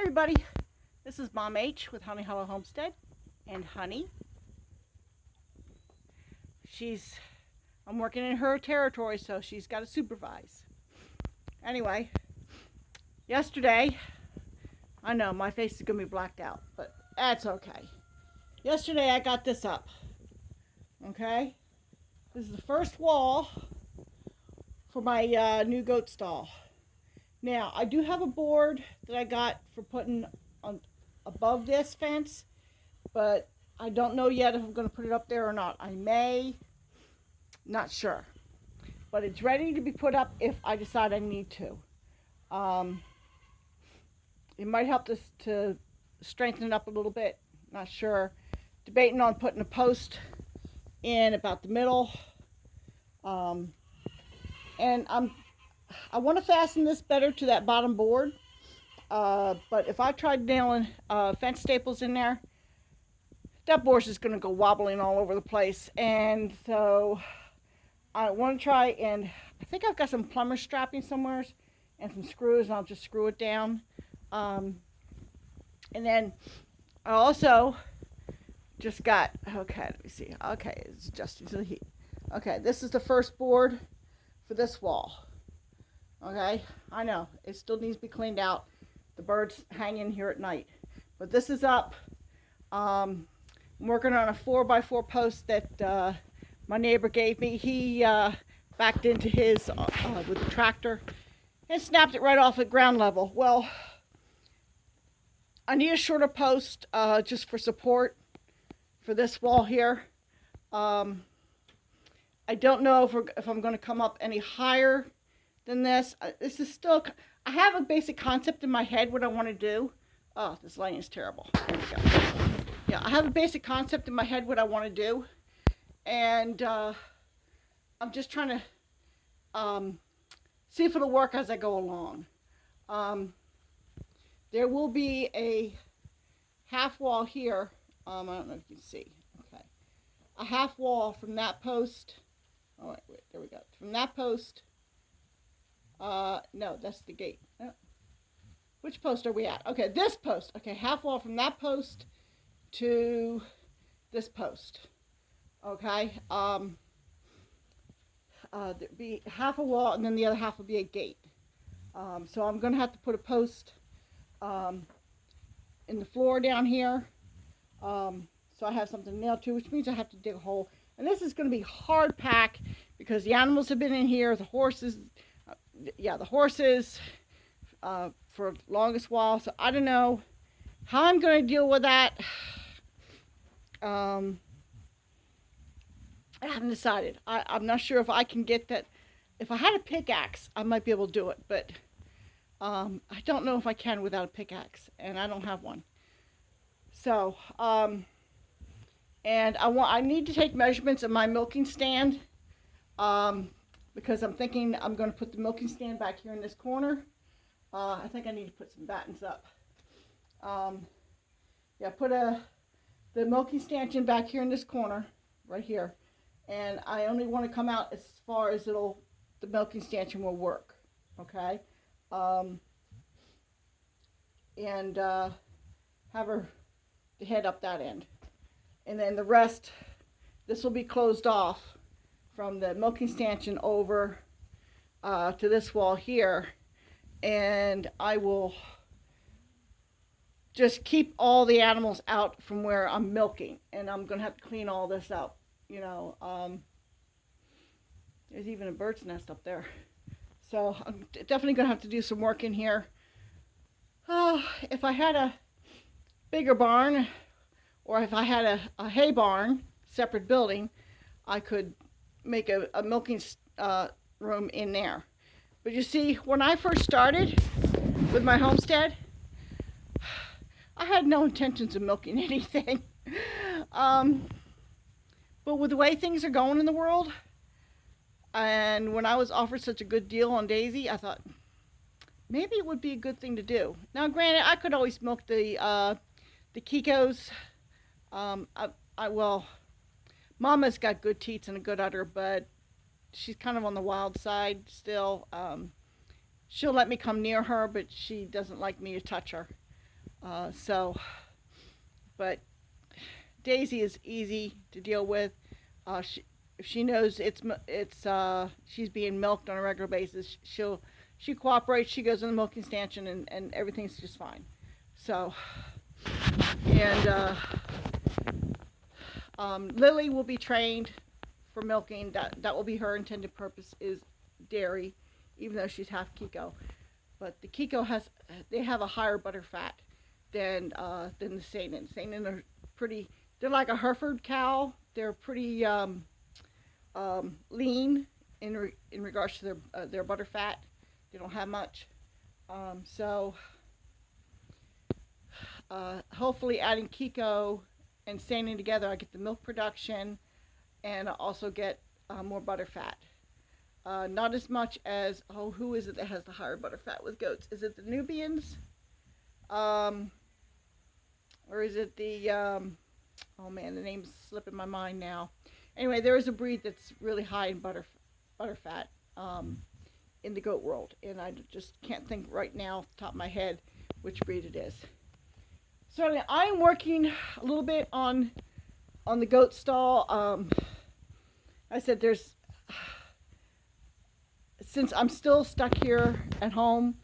Everybody, this is Mom H with Honey Hollow Homestead, and Honey, I'm working in her territory, so she's got to supervise. Anyway, yesterday, I know my face is going to be blacked out, but that's okay. Yesterday I got this up, okay? This is the first wall for my new goat stall. Now, I do have a board that I got for putting on above this fence, but I don't know yet if I'm going to put it up there or not. I may, not sure. But it's ready to be put up if I decide I need to. It might help this to strengthen it up a little bit. Not sure. Debating on putting a post in about the middle. And I want to fasten this better to that bottom board. But if I tried nailing fence staples in there, that board's just going to go wobbling all over the place. And so I want to try, and I think I've got some plumber strapping somewhere and some screws, and I'll just screw it down. And then I also just got, okay, let me see. Okay, it's adjusting to the heat. Okay, this is the first board for this wall. Okay, I know, it still needs to be cleaned out. The birds hang in here at night. But this is up. I'm working on a 4x4 post that my neighbor gave me. He backed into his with the tractor and snapped it right off at ground level. Well, I need a shorter post just for support for this wall here. I don't know if I'm going to come up any higher than this. This is still, I have a basic concept in my head what I want to do. Oh, this lighting is terrible. There we go. Yeah, I have a basic concept in my head what I want to do. And I'm just trying to see if it'll work as I go along. There will be a half wall here. I don't know if you can see. Okay. A half wall from that post. Oh, wait, there we go. From that post. No, that's the gate. Oh. Which post are we at? Okay, this post. Okay, half wall from that post to this post. Okay. There'd be half a wall, and then the other half will be a gate. So I'm going to have to put a post in the floor down here. So I have something nailed to, which means I have to dig a hole. And this is going to be hard pack because the animals have been in here. The horses, the horses for the longest while. So I don't know how I'm going to deal with that. I haven't decided. I'm not sure if I can get that. If I had a pickaxe, I might be able to do it. But I don't know if I can without a pickaxe. And I don't have one. So, and I need to take measurements of my milking stand. Because I'm thinking I'm going to put the milking stand back here in this corner. I think I need to put some battens up. Put the milking stanchion back here in this corner, right here. And I only want to come out as far as the milking stanchion will work. Okay? And have her head up that end. And then the rest, this will be closed off from the milking stanchion over to this wall here, and I will just keep all the animals out from where I'm milking, and I'm gonna have to clean all this up. There's even a bird's nest up there, so I'm definitely gonna have to do some work in here. If I had a bigger barn, or if I had a hay barn, separate building, I could make a milking room in there. But you see, when I first started with my homestead, I had no intentions of milking anything. But with the way things are going in the world, and when I was offered such a good deal on Daisy, I thought maybe it would be a good thing to do. Now, granted, I could always milk the Kikos. Mama's got good teats and a good udder, but she's kind of on the wild side still. She'll let me come near her, but she doesn't like me to touch her. But Daisy is easy to deal with. If she knows she's being milked on a regular basis, she cooperates. She goes in the milking stanchion, and everything's just fine. So, and Lily will be trained for milking. That will be her intended purpose, is dairy, even though she's half Kiko. But the Kiko they have a higher butter fat than the Saanen. Saanen are pretty. They're like a Hereford cow. They're pretty lean in regards to their butter fat. They don't have much. So hopefully adding Kiko and Saanen together, I get the milk production and I also get more butter fat. Not as much as, who is it that has the higher butter fat with goats? Is it the Nubians? Or is it the, oh man, the name's slipping my mind now. Anyway, there is a breed that's really high in butter fat in the goat world, and I just can't think right now off the top of my head which breed it is. So I'm working a little bit on the goat stall. I said since I'm still stuck here at home,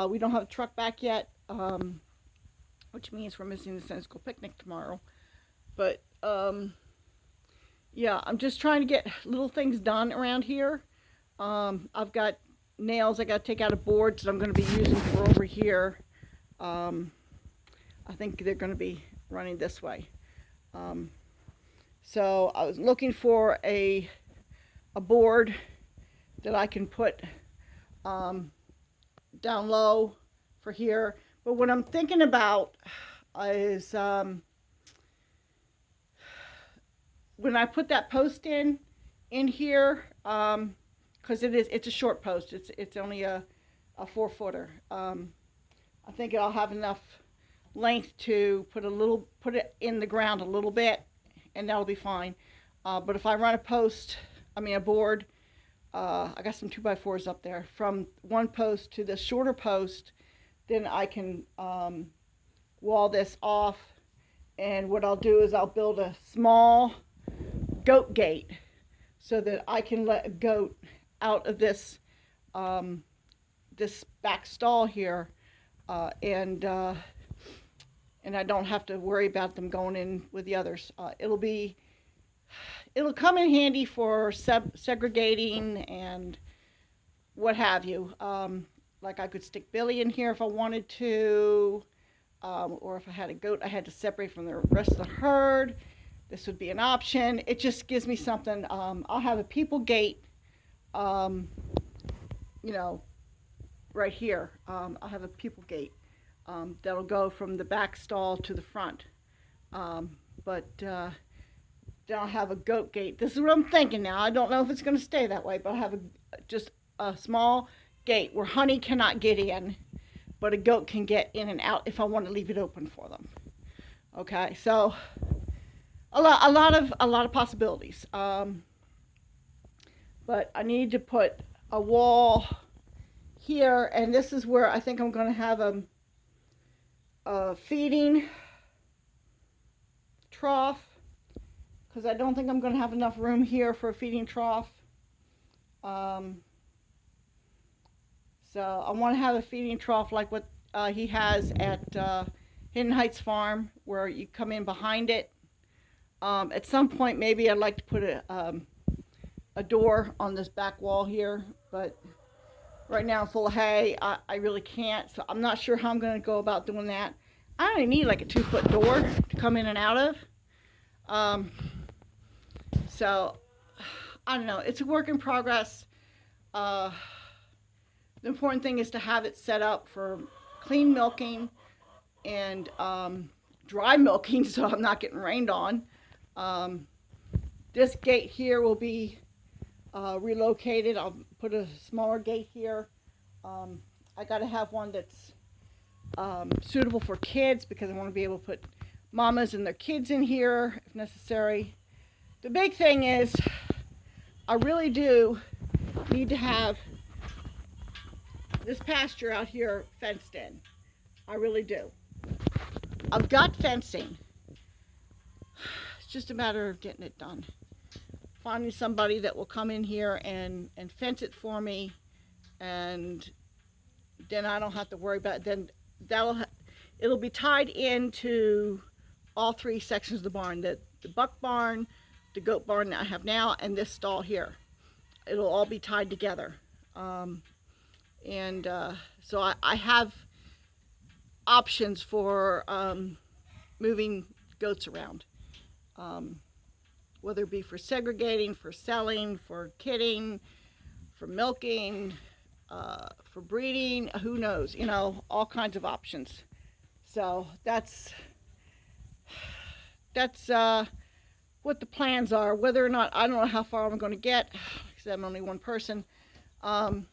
we don't have a truck back yet, which means we're missing the Sunday school picnic tomorrow. But yeah, I'm just trying to get little things done around here. I've got nails I got to take out of boards that I'm going to be using for over here. I think they're going to be running this way. So I was looking for a board that I can put down low for here. But what I'm thinking about is when I put that post in here, because it's a short post. It's only a 4-footer. I think I'll have enough length to put it in the ground a little bit, and that'll be fine. But if I run a board, I got some 2x4s up there, from one post to the shorter post, then I can wall this off. And what I'll do is I'll build a small goat gate so that I can let a goat out of this this back stall here, and I don't have to worry about them going in with the others. It'll come in handy for segregating and what have you. Like I could stick Billy in here if I wanted to, or if I had a goat I had to separate from the rest of the herd. This would be an option. It just gives me something. I'll have a people gate, right here. I'll have a people gate that'll go from the back stall to the front. But then I'll have a goat gate. This is what I'm thinking now. I don't know if it's going to stay that way, but I'll have just a small gate where honey cannot get in, but a goat can get in and out if I want to leave it open for them. Okay, so a lot of possibilities. But I need to put a wall here, and this is where I think I'm going to have a feeding trough, because I don't think I'm going to have enough room here for a feeding trough. So I want to have a feeding trough like what he has at Hidden Heights Farm, where you come in behind it. At some point, maybe I'd like to put a door on this back wall here, but right now I'm full of hay. I really can't, so I'm not sure how I'm going to go about doing that. I only need like a 2-foot door to come in and out of. So I don't know. It's a work in progress. The important thing is to have it set up for clean milking and dry milking, so I'm not getting rained on. This gate here will be relocated. I'll put a smaller gate here. I got to have one that's suitable for kids, because I want to be able to put mamas and their kids in here if necessary. The big thing is I really do need to have this pasture out here fenced in. I really do. I've got fencing. It's just a matter of getting it done. Finding somebody that will come in here and fence it for me, and then I don't have to worry about it. Then it'll be tied into all three sections of the barn, the buck barn, the goat barn that I have now, and this stall here. It'll all be tied together. So I have options for moving goats around, whether it be for segregating, for selling, for kidding, for milking, for breeding, who knows, all kinds of options. So that's what the plans are. Whether or not, I don't know how far I'm going to get, because I'm only one person. I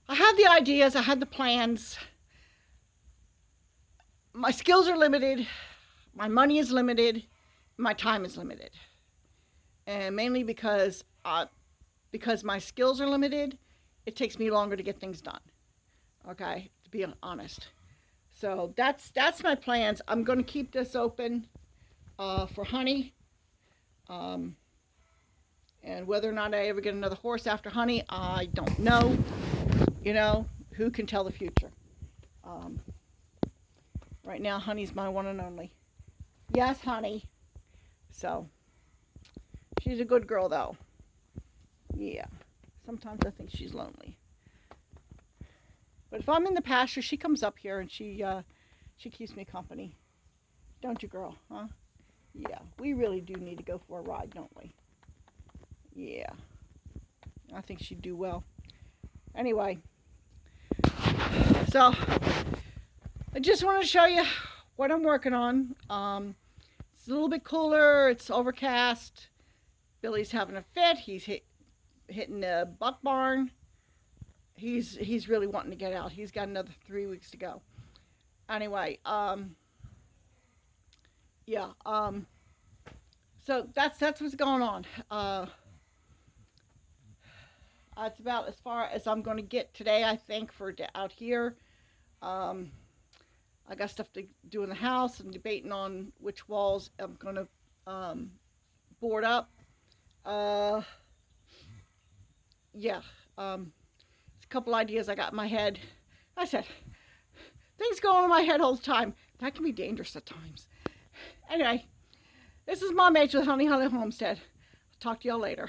have the ideas, I have the plans. My skills are limited, my money is limited, my time is limited. And mainly because my skills are limited, it takes me longer to get things done. Okay, to be honest. So that's my plans. I'm going to keep this open for honey. And whether or not I ever get another horse after honey, I don't know. Who can tell the future? Right now, honey's my one and only. Yes, honey. So, she's a good girl, though. Yeah. Sometimes I think she's lonely. But if I'm in the pasture, she comes up here and she keeps me company. Don't you, girl? Huh? Yeah. We really do need to go for a ride, don't we? Yeah. I think she'd do well. Anyway. So, I just want to show you what I'm working on. It's a little bit cooler. It's overcast. Billy's having a fit. He's hitting the buck barn. He's really wanting to get out. He's got another 3 weeks to go. Anyway, yeah. So that's what's going on. That's about as far as I'm going to get today, I think, for out here. I got stuff to do in the house. I'm debating on which walls I'm going to board up. Yeah. It's a couple ideas I got in my head. I said, things go on in my head all the time. That can be dangerous at times. Anyway, this is Mom H with Honey Hollow Homestead. I'll talk to y'all later.